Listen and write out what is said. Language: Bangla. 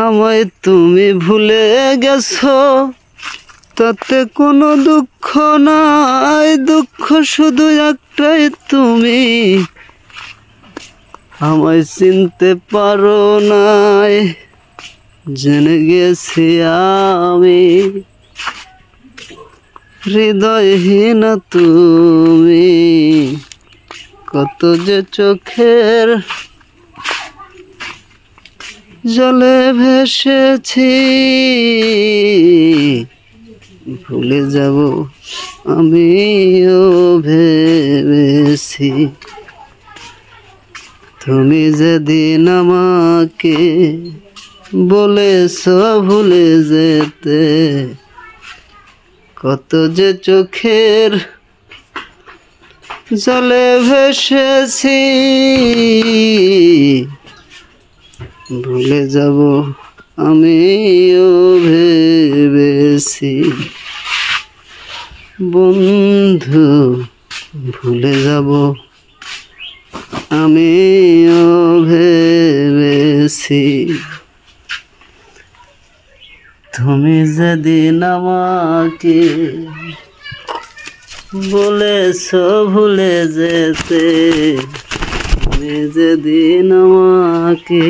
আমায় তুমি ভুলে গেছো, তাতে কোনো দুঃখ নাই, দুঃখ শুধু একটাই, তুমি আমায় চিনতে পারো নাই। জেনে গেছি আমি হৃদয়হীন তুমি, কত যে চোখের জলে ভেসেছি, ভুলে যাব আমিও ভেবেছি। তুমি যেদিন আমাকে বলেছ ভুলে যেতে, কত যে চোখের জলে ভেসেছি, ভুলে যাব আমিও ভেবেছি। বন্ধু ভুলে যাব আমিও ভেবেছি। তুমি যেদিন আমাকে বলেছ ভুলে যেতে, তুমি যেদিন আমাকে